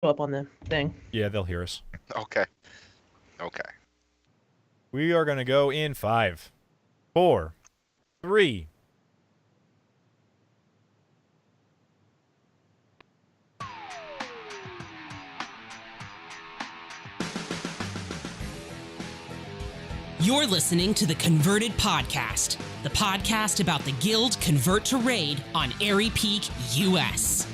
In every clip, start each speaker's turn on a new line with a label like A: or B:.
A: up on the thing.
B: Yeah, they'll hear us.
C: Okay. Okay.
B: We are going to go in 5, 4, 3.
D: You're listening to the Converted Podcast, the podcast about the Guild Convert to Raid on Airy Peak, US.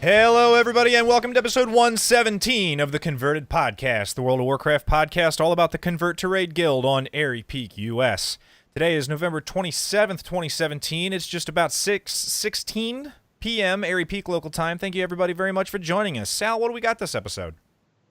B: Hello, everybody, and welcome to episode 117 of the Converted Podcast, the World of Warcraft podcast all about the Convert to Raid Guild on Airy Peak, US. Today is November 27th, 2017. It's just about 6:16 p.m. Airy Peak local time. Thank you, everybody, very much for joining us. Sal, what do we got this episode?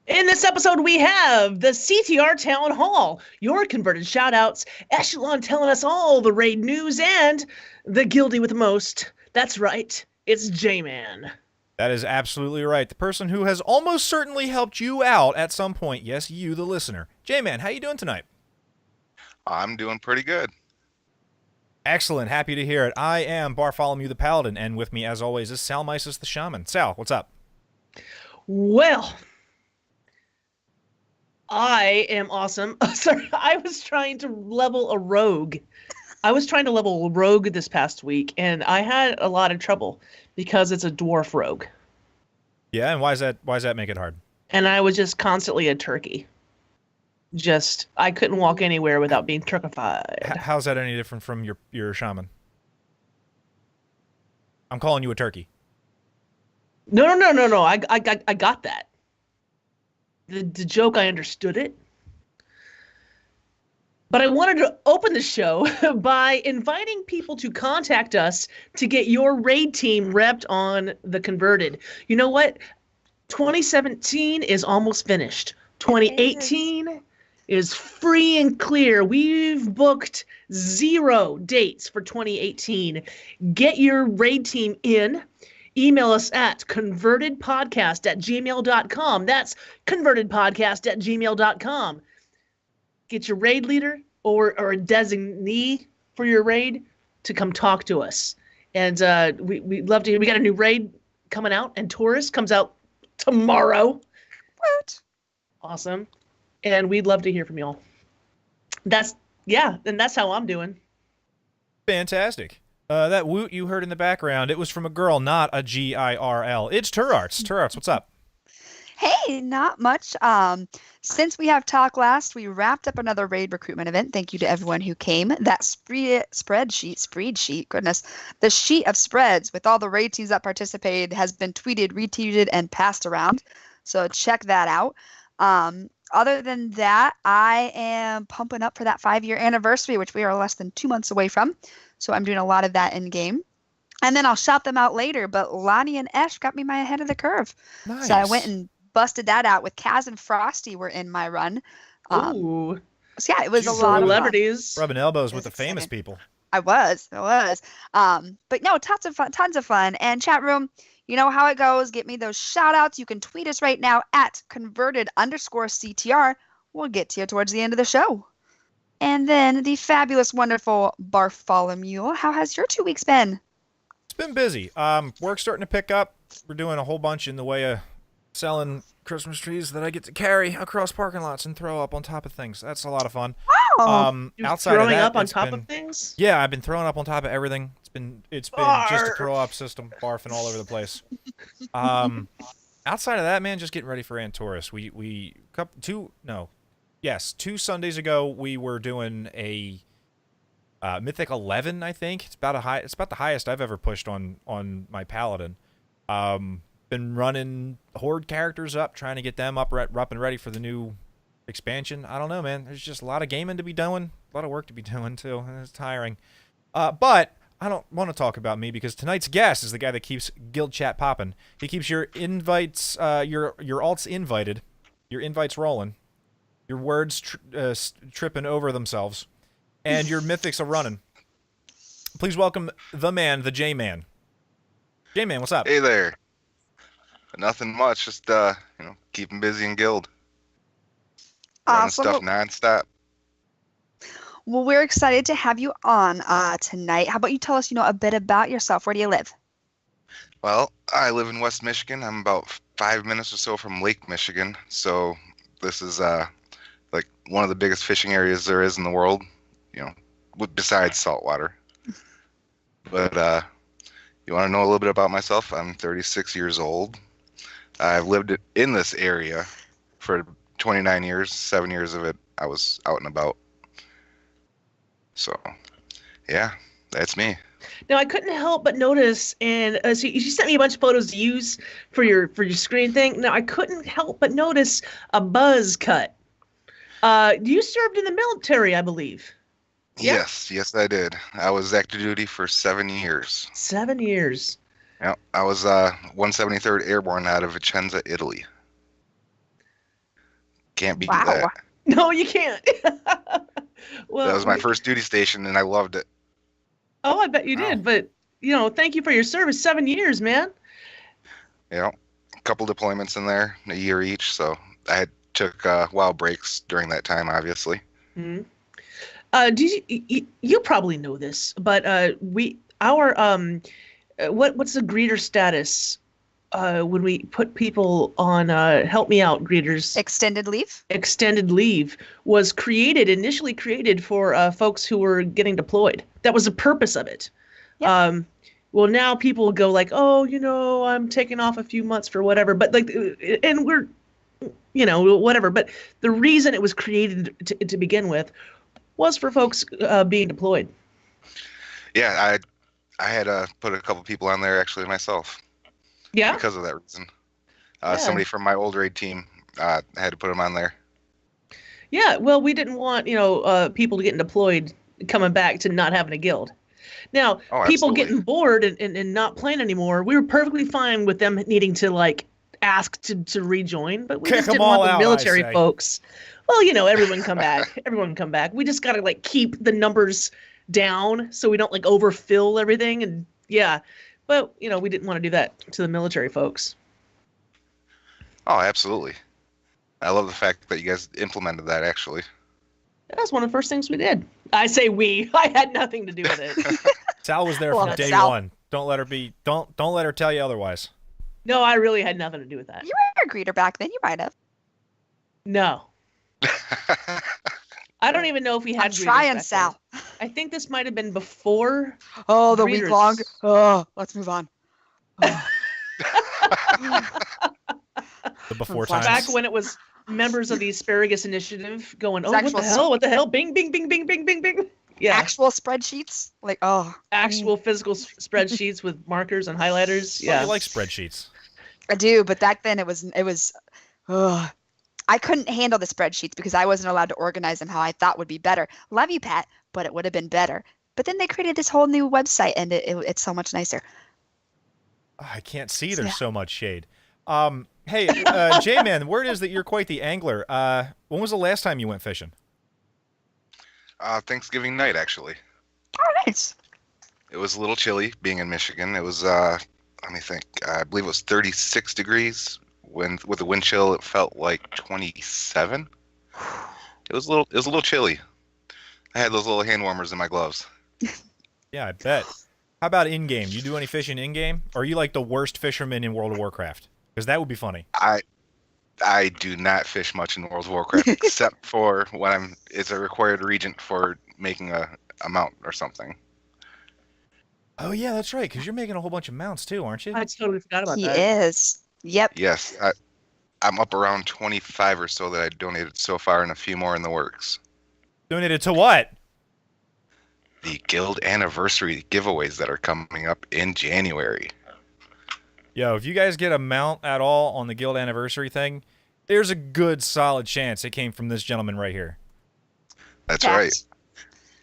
A: In this episode, we have the CTR Town Hall, your converted shoutouts, Eshelon telling us all the raid news, and the guildie with the most. That's right, it's Jman.
B: That is absolutely right. The person who has almost certainly helped you out at some point. Yes, you, the listener. J-Man, how you doing tonight?
C: I'm doing pretty good.
B: Excellent. Happy to hear it. I am Barfolomew the Paladin, and with me, as always, is Sal Mysis the Shaman. Sal, what's up?
A: Well, I am awesome. Sorry, I was trying to level a rogue. This past week, and I had a lot of trouble because it's a dwarf rogue.
B: Yeah, and why does that make it hard?
A: And I was just constantly a turkey. I couldn't walk anywhere without being turkified.
B: How's that any different from your shaman? I'm calling you a turkey.
A: No. I got that. The joke, I understood it. But I wanted to open the show by inviting people to contact us to get your raid team repped on the Converted. You know what? 2017 is almost finished. 2018 is free and clear. We've booked 0 dates for 2018. Get your raid team in. Email us at convertedpodcast@gmail.com. That's convertedpodcast@gmail.com. Get your raid leader or a designee for your raid to come talk to us. And we'd love to hear. We got a new raid coming out, and Taurus comes out tomorrow. What? Awesome. And we'd love to hear from y'all. And that's how I'm doing.
B: Fantastic. That woot you heard in the background, it was from a girl, not a GIRL. It's Turarts. Turarts, what's up?
E: Hey, not much. Since we have talked last, we wrapped up another raid recruitment event. Thank you to everyone who came. That spreadsheet, goodness, the sheet of spreads with all the raid teams that participated has been tweeted, retweeted, and passed around. So check that out. Other than that, I am pumping up for that 5-year anniversary, which we are less than 2 months away from. So I'm doing a lot of that in game. And then I'll shout them out later, but Lonnie and Esh got me my ahead of the curve.
B: Nice.
E: So I went and busted that out with Kaz and Frosty were in my run.
A: Ooh.
E: So yeah, it was a lot of
A: celebrities.
B: Rubbing elbows with the
E: exciting.
B: famous people.
E: I was. But no, tons of fun. And chat room, you know how it goes. Get me those shout outs. You can tweet us right now at converted_CTR. We'll get to you towards the end of the show. And then the fabulous, wonderful Barfolomew. How has your 2 weeks been?
B: It's been busy. Work's starting to pick up. We're doing a whole bunch in the way of selling Christmas trees that I get to carry across parking lots and throw up on top of things. That's a lot of fun.
E: Oh,
A: You're
B: Outside
A: throwing
B: of that,
A: up on
B: it's
A: top
B: been-
A: of things?
B: Yeah, I've been throwing up on top of everything. It's been just a throw up system, barfing all over the place. Outside of that, man, just getting ready for Antorus. 2 Sundays ago we were doing a Mythic 11, I think. It's about the highest I've ever pushed on my Paladin. Been running Horde characters up, trying to get them up and ready for the new expansion. I don't know, man. There's just a lot of gaming to be doing, a lot of work to be doing too, and it's tiring. But I don't want to talk about me because tonight's guest is the guy that keeps guild chat popping. He keeps your invites, your alts invited, your invites rolling, your words tripping over themselves, and your mythics are running. Please welcome the man, the J-Man. J-Man, what's up?
C: Hey there. Nothing much, just keeping busy in guild. Running
E: awesome.
C: stuff nonstop.
E: Well, we're excited to have you on tonight. How about you tell us, a bit about yourself? Where do you live?
C: Well, I live in West Michigan. I'm about 5 minutes or so from Lake Michigan. So this is like one of the biggest fishing areas there is in the world, besides saltwater. But you want to know a little bit about myself? I'm 36 years old. I've lived in this area for 29 years. 7 years of it, I was out and about. So, yeah, that's me.
A: Now I couldn't help but notice, and so you sent me a bunch of photos to use for your screen thing. Now I couldn't help but notice a buzz cut. You served in the military, I believe. Yeah.
C: Yes, I did. I was active duty for 7 years.
A: 7 years.
C: Yeah, I was 173rd Airborne out of Vicenza, Italy. Can't beat
E: Wow.
C: that.
A: No, you can't. Well,
C: That was my first duty station, and I loved it.
A: Oh, I bet you
C: Wow.
A: did. But thank you for your service. 7 years, man.
C: A couple deployments in there, a year each. So I took wild breaks during that time, obviously.
A: Mm-hmm. You probably know this, but what's the greeter status when we put people on help me out greeters?
E: Extended leave?
A: Extended leave was initially created for folks who were getting deployed. That was the purpose of it.
E: Yep.
A: Well, now people go like, oh, I'm taking off a few months for whatever, but and we're, whatever. But the reason it was created to begin with was for folks being deployed.
C: Yeah, I had put a couple people on there actually myself.
A: Yeah.
C: Because of that reason.
A: Yeah.
C: Somebody from my old raid team had to put them on there.
A: Yeah. Well, we didn't want people to get deployed coming back to not having a guild. Now, people
C: absolutely.
A: getting bored and not playing anymore, we were perfectly fine with them needing to ask to rejoin, but we
B: Kick
A: just
B: them
A: didn't want
B: all
A: the
B: out,
A: military
B: I say.
A: folks. Well, everyone come back. Everyone come back. We just got to keep the numbers down so we don't overfill everything. And yeah, but we didn't want to do that to the military folks.
C: Oh, absolutely. I love the fact that you guys implemented that actually.
A: That's one of the first things we did. I say we. I had nothing to do with it.
B: Sal was there
E: Well,
B: from day
E: Sal-
B: one. Don't let her tell you otherwise.
A: No, I really had nothing to do with that.
E: You were a greeter back then. You might have.
A: No. I don't even know if we had
E: I'm
A: greeters
E: trying,
A: back
E: Sal.
A: then. I think this might have been before.
E: Oh, the
A: Greeters.
E: week long. Oh, let's move on. Oh.
B: The before
E: Back
B: times.
A: Back when it was members of the Asparagus Initiative going,
E: It's
A: what the
E: actual
A: hell? What the hell? Bing, bing, bing, bing, bing, bing, bing. Yeah.
E: Actual spreadsheets?
A: Actual physical spreadsheets with markers and highlighters.
B: Well,
A: Yeah.
B: you like spreadsheets.
E: I do, but back then it was I couldn't handle the spreadsheets because I wasn't allowed to organize them how I thought would be better. Love you, Pat, but it would have been better. But then they created this whole new website and it's so much nicer.
B: I can't see. There's
E: Yeah.
B: so much shade. Hey, Jman, word is that you're quite the angler. When was the last time you went fishing?
C: Thanksgiving night actually.
E: Oh, nice.
C: It was a little chilly being in Michigan. It was let me think. I believe it was 36 degrees. With the wind chill, it felt like 27. It was a little chilly. I had those little hand warmers in my gloves.
B: Yeah, I bet. How about in-game? You do any fishing in-game? Or are you like the worst fisherman in World of Warcraft? Because that would be funny.
C: I do not fish much in World of Warcraft except for when it's a required regent for making a mount or something.
B: Oh, yeah, that's right, because you're making a whole bunch of mounts too, aren't you?
A: I totally forgot about
E: He
A: that.
E: is. Yep.
C: Yes, I'm up around 25 or so that I donated so far, and a few more in the works.
B: Donated to what?
C: The guild anniversary giveaways that are coming up in January.
B: Yo, if you guys get a mount at all on the guild anniversary thing, there's a good solid chance it came from this gentleman right here.
C: That's
E: Yes.
C: right.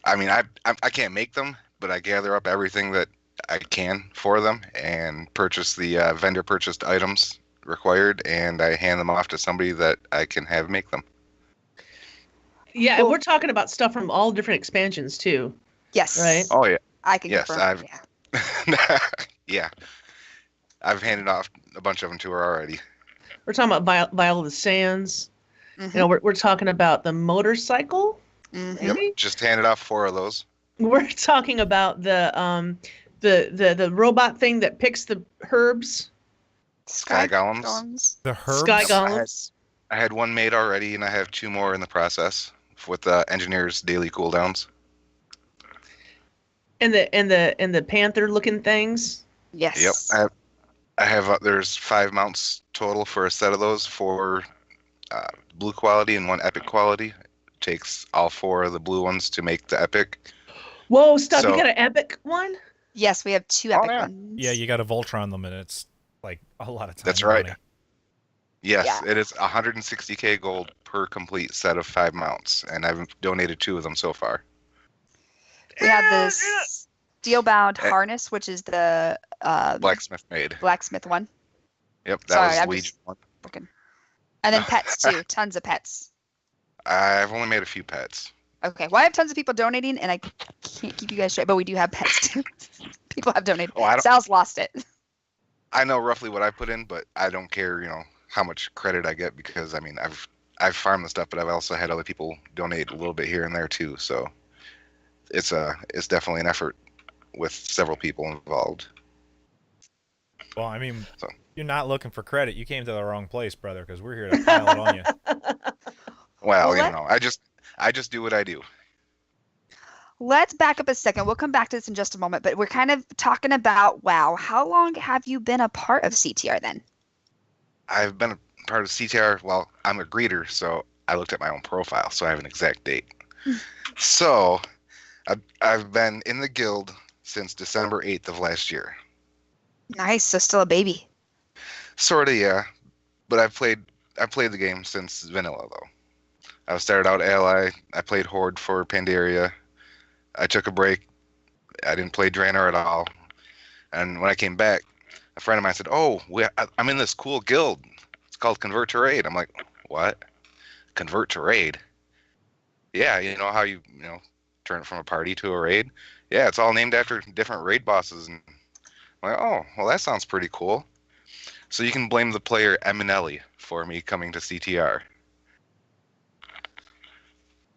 C: I mean, I can't make them, but I gather up everything that I can for them and purchase the vendor purchased items required, and I hand them off to somebody that I can have make them.
A: Yeah, and we're talking about stuff from all different expansions too,
E: Yes.
A: right?
C: Oh yeah,
E: I can
C: Yes,
E: confirm.
C: I've- yeah. I've handed off a bunch of them to her already.
A: We're talking about Vial of the Sands.
E: Mhm.
A: We're talking about the motorcycle.
E: Mhm.
C: Yep, just handed off 4 of those.
A: We're talking about the robot thing that picks the herbs.
C: Sky golems.
B: The
A: Sky
B: herbs.
A: golems.
C: I had 1 made already, and I have 2 more in the process with engineers' daily cooldowns.
A: And the panther looking things.
E: Yes.
C: Yep, I have there's 5 mounts total for a set of those, 4 blue quality and 1 epic quality. Takes all 4 of the blue ones to make the epic.
A: Whoa, stop!
C: So-
A: You got an epic one?
E: Yes, we have 2 epic
C: yeah.
E: ones.
B: Yeah, you got to Voltron them, and it's like a lot of time.
C: That's
B: and
C: right.
B: money.
C: Yes,
E: Yeah.
C: it is 160k gold per complete set of 5 mounts, and I've donated 2 of them so far.
E: We have this steel-bound harness, which is the
C: Blacksmith made.
E: blacksmith one.
C: Yep, that
E: Sorry,
C: was
E: I'm
C: Legion
E: just-
C: one.
E: Looking. And then pets too. Tons of pets.
C: I've only made a few pets.
E: Okay. Well, I have tons of people donating, and I can't keep you guys straight, but we do have pets too. People have donated.
C: Oh, I don't-
E: Sal's lost it.
C: I know roughly what I put in, but I don't care, how much credit I get, because I mean I've farmed the stuff, but I've also had other people donate a little bit here and there too. So it's definitely an effort with several people involved.
B: Well, I mean,
C: So-
B: you're not looking for credit. You came to the wrong place, brother, because we're here to pile it on you.
C: Well,
E: Well,
C: I just do what I do.
E: Let's back up a second. We'll come back to this in just a moment, but we're kind of talking about WoW. How long have you been a part of CTR then?
C: I've been a part of CTR. Well, I'm a greeter, so I looked at my own profile, so I have an exact date. So I've been in the guild since December 8th of last year.
E: Nice. So still a baby.
C: Sorta, yeah. But I've played the game since vanilla though. I started out ally. I played Horde for Pandaria. I took a break. I didn't play Draenor at all. And when I came back, a friend of mine said, "Oh, I'm in this cool guild. It's called Convert to Raid." I'm like, "What? Convert to Raid?" Yeah, you know how you turn it from a party to a raid? Yeah, it's all named after different raid bosses. And I'm like, "Oh, well, that sounds pretty cool." So you can blame the player Eminelli for me coming to CTR.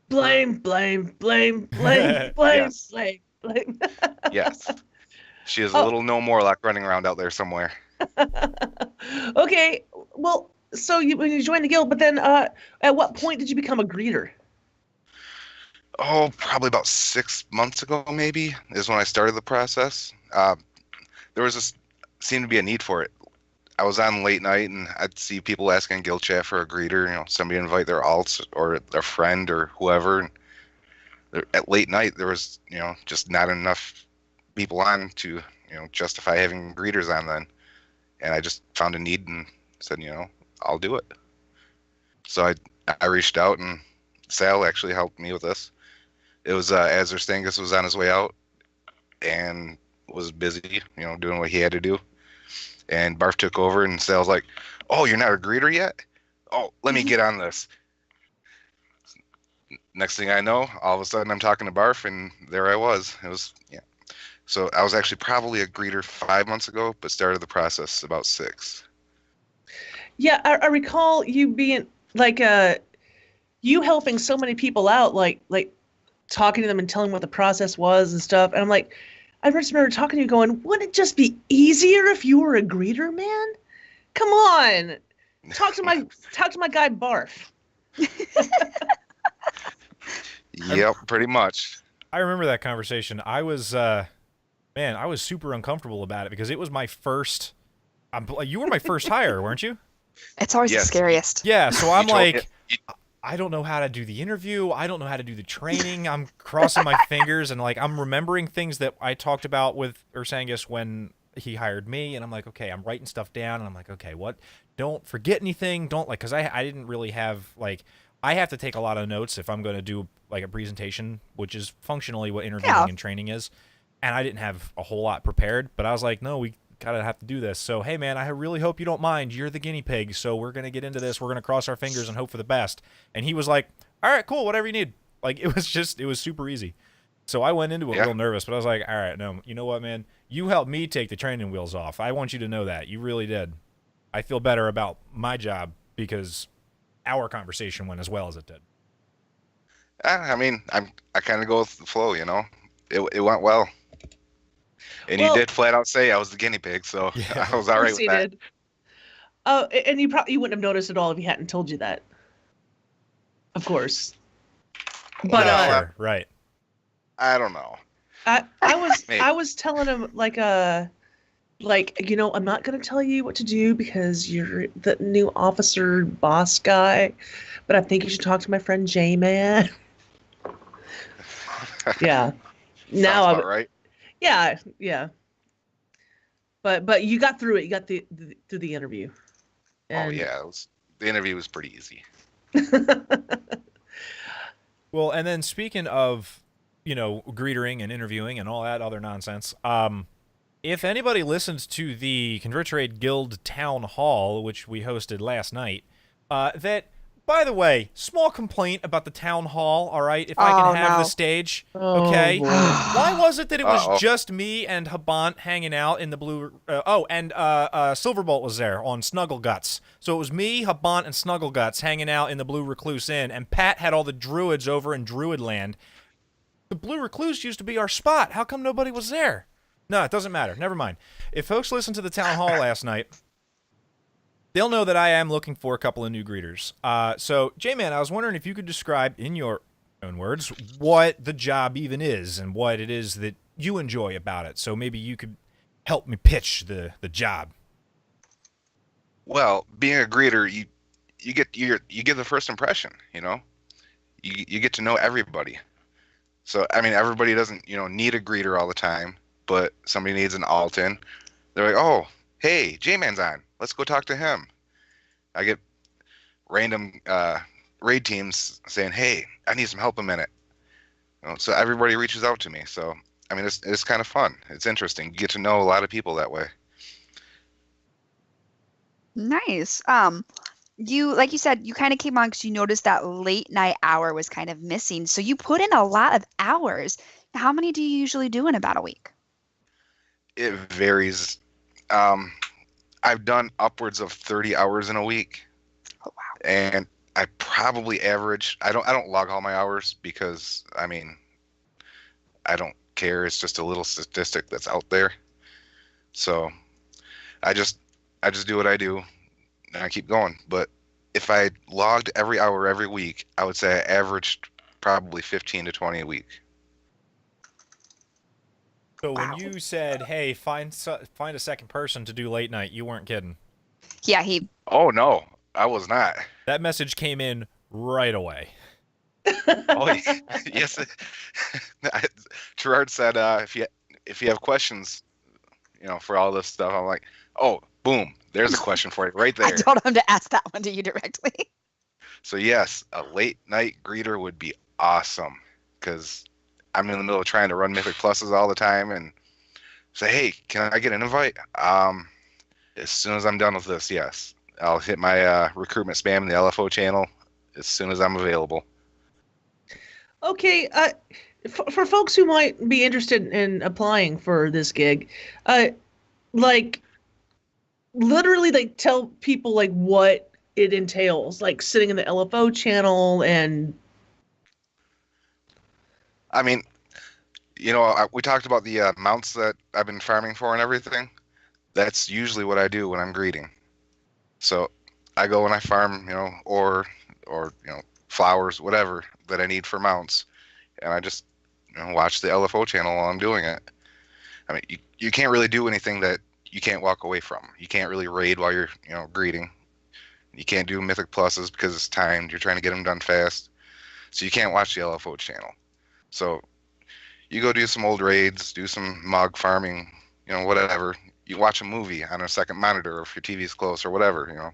A: Blame.
C: Yes.
A: Blame.
C: Yes. She is a little no Morlock running around out there somewhere.
A: Okay, well, so when you joined the guild, but then at what point did you become a greeter?
C: Oh, probably about 6 months ago, maybe, is when I started the process. There seemed to be a need for it. I was on late night, and I'd see people asking in guild chat for a greeter. Somebody invite their alts or their friend or whoever. And at late night, there was, just not enough people on to, justify having greeters on then. And I just found a need and said, I'll do it. So I reached out, and Sal actually helped me with this. It was Azur Stangus was on his way out and was busy, doing what he had to do. And Barf took over, and Sal's like, "Oh, you're not a greeter yet? Oh, let me get on this." Next thing I know, all of a sudden I'm talking to Barf, and there I was. It was, yeah. So I was actually probably a greeter 5 months ago, but started the process about 6.
A: Yeah, I recall you being like you helping so many people out, like talking to them and telling them what the process was and stuff. And I'm like, I just remember talking to you going, wouldn't it just be easier if you were a greeter, man? Come on. Talk to my guy Barf.
C: Yep, pretty much.
B: I remember that conversation. I was, I was super uncomfortable about it because it was my first. You were my first hire, weren't you?
E: It's always the
C: Yes.
E: scariest.
B: Yeah. So I'm
C: You told-
B: like, I don't know how to do the interview. I don't know how to do the training. I'm crossing my fingers, and like I'm remembering things that I talked about with Ursangus when he hired me, and I'm like, okay, I'm writing stuff down, and I'm like, okay, what? Don't forget anything. Don't because I didn't really have like. I have to take a lot of notes if I'm going to do like a presentation, which is functionally what interviewing and training is. And I didn't have a whole lot prepared, but I was like, no, we gotta have to do this. So, hey man, I really hope you don't mind. You're the guinea pig, so we're going to get into this. We're going to cross our fingers and hope for the best. And he was like, all right, cool, whatever you need. Like, it was super easy. So I went into it real nervous, but I was like, all right, no, you know what, man? You helped me take the training wheels off. I want you to know that. You really did. I feel better about my job because our conversation went as well as it did.
C: I mean, I kind of go with the flow, you know. It went well, and you
A: Well,
C: did flat out say I was the guinea pig, so
B: Yeah.
C: I was
A: of
C: all right
A: course
C: with
A: he
C: that.
A: did. Oh, and you wouldn't have noticed at all if he hadn't told you that. Of course. But
C: Well,
B: Sure, right.
C: I don't know. Maybe.
A: I was telling him like, you know, I'm not gonna tell you what to do because you're the new officer boss guy, but I think you should talk to my friend Jman. Yeah. Now
C: Sounds
A: I'm
C: about right.
A: yeah. But you got through it. You got through the interview.
C: Oh
A: And
C: yeah, the interview was pretty easy.
B: Well, and then speaking of, greetering and interviewing and all that other nonsense, if anybody listens to the ConvertRaid Guild Town Hall, which we hosted last night, that, by the way, small complaint about the Town Hall, all right? If I
E: Oh,
B: can have the
E: no.
B: stage,
A: Oh,
B: okay?
A: boy.
B: Why was it that it was
C: Uh-oh.
B: just me and Habant hanging out in the blue... Silverbolt was there on Snuggleguts. So it was me, Habant, and Snuggleguts hanging out in the Blue Recluse Inn, and Pat had all the druids over in Druidland. The Blue Recluse used to be our spot. How come nobody was there? No, it doesn't matter. Never mind. If folks listened to the town hall last night, they'll know that I am looking for a couple of new greeters. So, J-Man, I was wondering if you could describe, in your own words, what the job even is and what it is that you enjoy about it. So maybe you could help me pitch the job.
C: Well, being a greeter, you get the first impression, you know. You get to know everybody. So I mean, everybody doesn't need a greeter all the time, but somebody needs an Alton. They're like, oh, hey, J-Man's on. Let's go talk to him. I get random raid teams saying, hey, I need some help a minute. So everybody reaches out to me. So I mean, it's kind of fun. It's interesting. You get to know a lot of people that way.
E: Nice. Like you said, you kind of came on because you noticed that late night hour was kind of missing. So you put in a lot of hours. How many do you usually do in about a week?
C: It varies. I've done upwards of 30 hours in a week.
E: Oh, wow.
C: And I probably average. I don't log all my hours because I mean, I don't care. It's just a little statistic that's out there. So I just do what I do and I keep going. But if I logged every hour every week, I would say I averaged probably 15 to 20 a week.
B: So
E: Wow.
B: when you said, hey, find a second person to do late night, you weren't kidding.
E: Yeah, he.
C: Oh no, I was not.
B: That message came in right away.
C: Oh yes. Turarts said if you have questions, for all this stuff, I'm like, oh, boom, there's a question for you right
E: I
C: there.
E: told him to ask that one to you directly.
C: So yes, a late night greeter would be awesome because I'm in the middle of trying to run Mythic Pluses all the time and say, hey, can I get an invite? As soon as I'm done with this, yes, I'll hit my recruitment spam in the LFO channel as soon as I'm available.
A: Okay, for folks who might be interested in applying for this gig, like literally, like tell people like what it entails, like sitting in the LFO channel and.
C: I mean, we talked about the mounts that I've been farming for and everything. That's usually what I do when I'm greeting. So I go and I farm, or flowers, whatever that I need for mounts, and I just watch the LFO channel while I'm doing it. I mean, you can't really do anything that you can't walk away from. You can't really raid while you're greeting. You can't do Mythic Pluses because it's timed. You're trying to get them done fast, so you can't watch the LFO channel. So you go do some old raids, do some mog farming, whatever. You watch a movie on a second monitor, or if your TV's close, or whatever.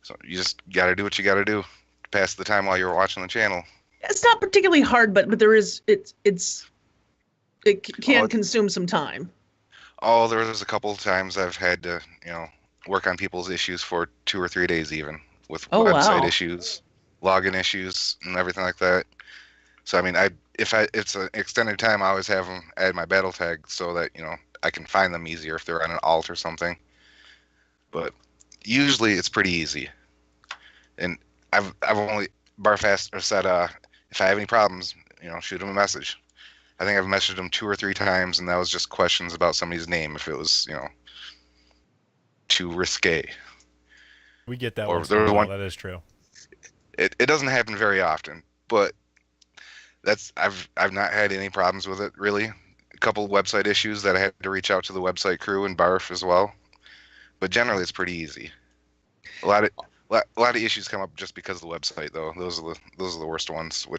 C: So you just got to do what you got to do to pass the time while you're watching the channel.
A: It's not particularly hard, but there is it can
C: Oh,
A: consume some time.
C: Oh, there was a couple of times I've had to, work on people's issues for 2 or 3 days even, with
A: Oh,
C: website
A: wow.
C: issues, login issues, and everything like that. So I mean, if it's an extended time, I always have them add my battle tag so that I can find them easier if they're on an alt or something. But usually it's pretty easy, and I've only Barf asked or said, if I have any problems, shoot him a message. I think I've messaged him 2 or 3 times, and that was just questions about somebody's name if it was, too risque.
B: We get that
C: Or
B: once
C: there
B: in
C: was
B: a while.
C: one-
B: That is true.
C: It doesn't happen very often, but I've not had any problems with it really. A couple website issues that I had to reach out to the website crew and Barf as well, but generally it's pretty easy. A lot of issues come up just because of the website though. Those are the worst ones, which